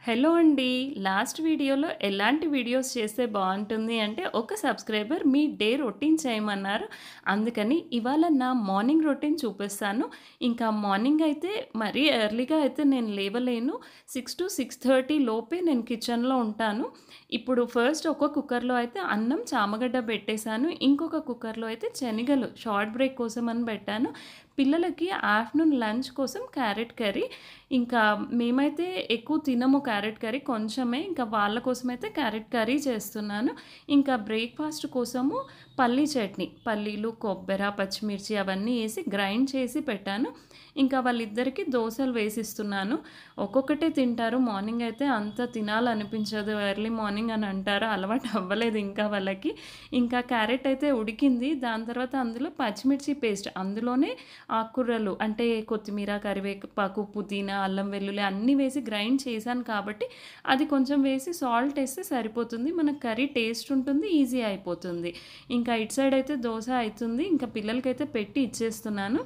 Hello అండి. Last వీడియోలో ఎలాంటి వీడియోస్ చేస్తే బావుంటుంది అంటే, ఒక సబ్స్క్రైబర్ మీ డే రొటీన్ చేయమన్నారు. అందుకని ఇవాళ నా మార్నింగ్ రొటీన్ చూపిస్తాను. ఇంకా మార్నింగ్ అయితే మరీ ఎర్లీగా అయితే నేను లేవలేను. 6-6:30 లోపే నేను కిచెన్‌లో ఉంటాను. ఇప్పుడు ఫస్ట్ ఒక కుక్కర్‌లో అయితే అన్నం, చామగడ్డ పెట్టేశాను. ఇంకొక కుక్కర్‌లో అయితే శనగలు షార్ట్ బ్రేక్ కోసం అని పెట్టాను. పిల్లలకి ఆఫ్టర్‌నూన్ లంచ్ కోసం క్యారెట్ కర్రీ. ఇంకా మేమైతే ఎక్కువ తినము క్యారెట్ కర్రీ, కొంచెమే. ఇంకా వాళ్ళ కోసమైతే క్యారెట్ కర్రీ చేస్తున్నాను. ఇంకా బ్రేక్‌ఫాస్ట్ కోసము పల్లీ చట్నీ, పల్లీలు, కొబ్బెర, పచ్చిమిర్చి అవన్నీ ఏసి గ్రైండ్ చేసి పెట్టాను. ఇంకా వాళ్ళిద్దరికీ దోసలు వేసిస్తున్నాను. ఒక్కొక్కటే తింటారు. మార్నింగ్ అయితే అంత తినాలనిపించదు. ఎర్లీ మార్నింగ్ అని అంటారు. అలవాటు అవ్వలేదు ఇంకా వాళ్ళకి. ఇంకా క్యారెట్ అయితే ఉడికింది. దాని తర్వాత అందులో పచ్చిమిర్చి పేస్ట్, అందులోనే ఆకుకూరలు అంటే కొత్తిమీర, కరివేపాకు, పుదీనా, అల్లం వెల్లుల్లి అన్నీ వేసి గ్రైండ్ చేశాను కాబట్టి అది కొంచెం వేసి సాల్ట్ ఏస్తే సరిపోతుంది. మనకు కర్రీ టేస్ట్ ఉంటుంది. ఈజీ అయిపోతుంది. ఇంకా ఇటు సైడ్ అయితే దోస అయితుంది. ఇంకా పిల్లలకైతే పెట్టి ఇచ్చేస్తున్నాను.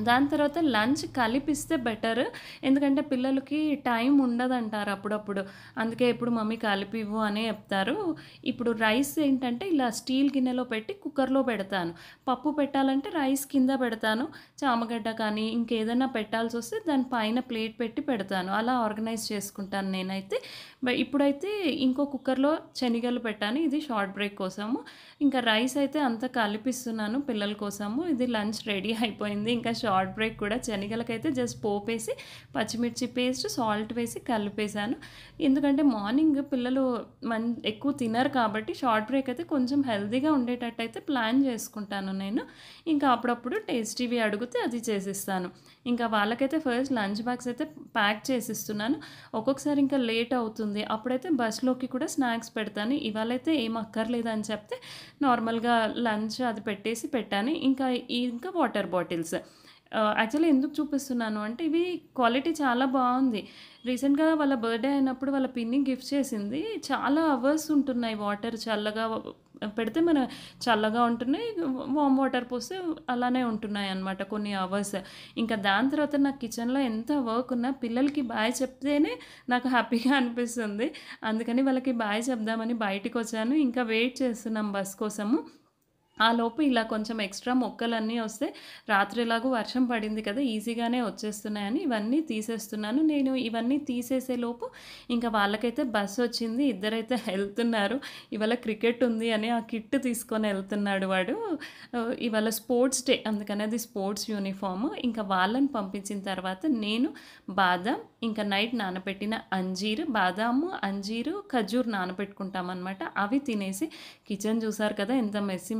దాని తర్వాత లంచ్ కలిపిస్తే బెటర్. ఎందుకంటే పిల్లలకి టైం ఉండదంటారు అప్పుడప్పుడు. అందుకే ఎప్పుడు మమ్మీ కలిపివ్వు అనే చెప్తారు. ఇప్పుడు రైస్ ఏంటంటే ఇలా స్టీల్ గిన్నెలో పెట్టి కుక్కర్‌లో పెడతాను. పప్పు పెట్టాలంటే రైస్ కింద పెడతాను. చామగడ్డ కానీ ఇంకేదైనా పెట్టాల్సొస్తే దాని పైన ప్లేట్ పెట్టి పెడతాను. అలా ఆర్గనైజ్ చేసుకుంటాను నేనైతే. ఇప్పుడైతే ఇంకో కుక్కర్‌లో శనగలు పెట్టాను. ఇది షార్ట్ బ్రేక్ కోసము. ఇంకా రైస్ అయితే అంతా కలిపిస్తున్నాను పిల్లల కోసము. ఇది లంచ్ రెడీ అయిపోయింది. ఇంకా షార్ట్ బ్రేక్ కూడా శనగలకైతే జస్ట్ పోపేసి పచ్చిమిర్చి పేస్ట్, సాల్ట్ వేసి కలిపేశాను. ఎందుకంటే మార్నింగ్ పిల్లలు ఎక్కువ తినరు కాబట్టి షార్ట్ బ్రేక్ అయితే కొంచెం హెల్తీగా ఉండేటట్టయితే ప్లాన్ చేసుకుంటాను నేను. ఇంకా అప్పుడప్పుడు టేస్టీవి అడిగితే అది చేసిస్తాను. ఇంకా వాళ్ళకైతే ఫస్ట్ లంచ్ బాక్స్ అయితే ప్యాక్ చేసిస్తున్నాను. ఒక్కొక్కసారి ఇంకా లేట్ అవుతుంది. అప్పుడైతే బస్‌లోకి కూడా స్నాక్స్ పెడతాను. ఇవాళైతే ఏం అక్కర్లేదని చెప్తే నార్మల్‌గా లంచ్ అది పెట్టాను. ఇంకా వాటర్ బాటిల్స్. యాక్చువల్లీ ఎందుకు చూపిస్తున్నాను అంటే ఇవి క్వాలిటీ చాలా బావుంది. రీసెంట్‌గా వాళ్ళ బర్త్‌డే అయినప్పుడు వాళ్ళ పిన్ని గిఫ్ట్ చేసింది. చాలా అవర్స్ ఉంటున్నాయి వాటర్ చల్లగా పెడితే చల్లగా ఉంటున్నాయి. వార్మ్ వాటర్ పోస్తే అలానే ఉంటున్నాయన్నమాట కొన్ని అవర్స్. ఇంకా దాని తర్వాత నాకు కిచెన్‌లో ఎంత వర్క్ ఉన్నా పిల్లలకి బాయ్ చెప్తేనే నాకు హ్యాపీగా అనిపిస్తుంది. అందుకని వాళ్ళకి బాయ్ చెప్దామని బయటికొచ్చాను. ఇంకా వెయిట్ చేస్తున్నాం బస్ కోసము. ఆలోపు ఇలా కొంచెం ఎక్స్‌ట్రా మొక్కలన్నీ వస్తే రాత్రి ఎలాగో వర్షం పడింది కదా! ఈజీగానే వచ్చేస్తున్నాయని ఇవన్నీ తీసేస్తున్నాను. నేను ఇవన్నీ తీసేసేలోపు ఇంకా వాళ్ళకైతే బస్సొచ్చింది. ఇద్దరైతే ఎళ్తున్నారు. ఇవాళ క్రికెట్ ఉంది అని ఆ కిట్ తీసుకొని ఎళ్తున్నాడు వాడు. ఇవాళ స్పోర్ట్స్ డే అందుకని అది స్పోర్ట్స్ యూనిఫార్మ్. ఇంకా వాళ్ళని పంపించిన తర్వాత నేను బాదాం, ఇంకా నైట్ నానబెట్టిన బాదాము, అంజీరు, ఖర్జూర్ నానబెట్టుకుంటామనమాట. అవి తినేసి కిచెన్ చూసారు కదా! ఎంత మెస్సీ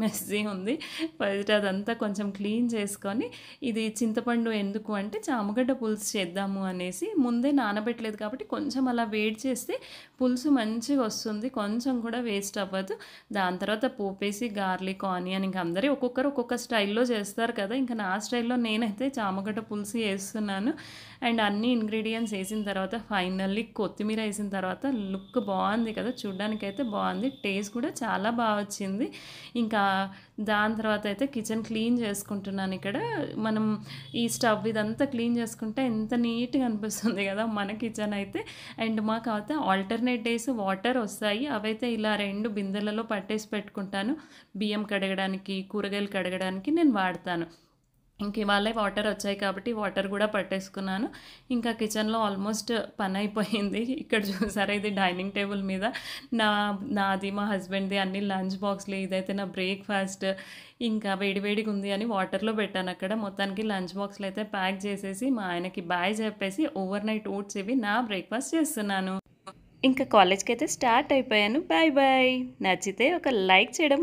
ఉంది. ఫస్ట్ అదంతా కొంచెం క్లీన్ చేసుకొని, ఇది చింతపండు ఎందుకు అంటే చామగడ్డ పులుసు చేద్దాము అనేసి ముందే నానబెట్టలేదు కాబట్టి కొంచెం అలా వేడి చేస్తే పులుసు మంచిగా వస్తుంది. కొంచెం కూడా వేస్ట్ అవ్వదు. దాని తర్వాత పోపేసి గార్లిక్, ఆనియన్ ఇంక అందరూ ఒక్కొక్కరు ఒక్కొక్క స్టైల్‌లో చేస్తారు కదా! ఇంక నా స్టైల్‌లో నేనైతే చామగడ్డ పులుసు ఏస్తున్నాను. అండ్ అన్ని ఇంగ్రీడియెంట్స్ ఏసిన తర్వాత ఫైనల్లీ కొత్తిమీర ఏసిన తర్వాత లుక్ బావుంది కదా! చూడ్డానికైతే బావుంది. టేస్ట్ కూడా చాలా బా వచ్చింది. ఇంకా దాని తర్వాత అయితే కిచెన్ క్లీన్ చేసుకుంటున్నాను ఇక్కడ. మనం ఈ స్టవ్ ఇదంతా క్లీన్ చేసుకుంటే ఎంత నీట్‌గా అనిపిస్తుంది కదా! మన కిచెన్ అయితే. అండ్ మాకైతే ఆల్టర్‌నేట్ డేస్ వాటర్ వస్తాయి. అవైతే ఇలా 2 బిందెలలో పట్టేసి పెట్టుకుంటాను. బియ్యం కడగడానికి, కూరగాయలు కడగడానికి నేను వాడతాను. ఇవాళే వాటర్ వచ్చాయి కాబట్టి వాటర్ కూడా పట్టేసుకున్నాను. ఇంకా కిచెన్‌లో ఆల్మోస్ట్ పనైపోయింది. ఇక్కడ చూసారా ఇది డైనింగ్ టేబుల్ మీద నాది, మా హస్బెండ్‌ది అన్ని లంచ్ బాక్స్‌లు. ఇదైతే నా బ్రేక్‌ఫాస్ట్. ఇంకా వేడిగా ఉంది అని వాటర్‌లో పెట్టానక్కడ. మొత్తానికి లంచ్ బాక్స్‌లో అయితే ప్యాక్ చేసేసి మా ఆయనకి బాయ్ చెప్పేసి ఓవర్‌నైట్ ఓట్స్ ఇవి నా బ్రేక్‌ఫాస్ట్ చేస్తున్నాను. ఇంకా కాలేజ్‌కైతే స్టార్ట్ అయిపోయాను. Bye bye. నచ్చితే ఒక లైక్ చేయడం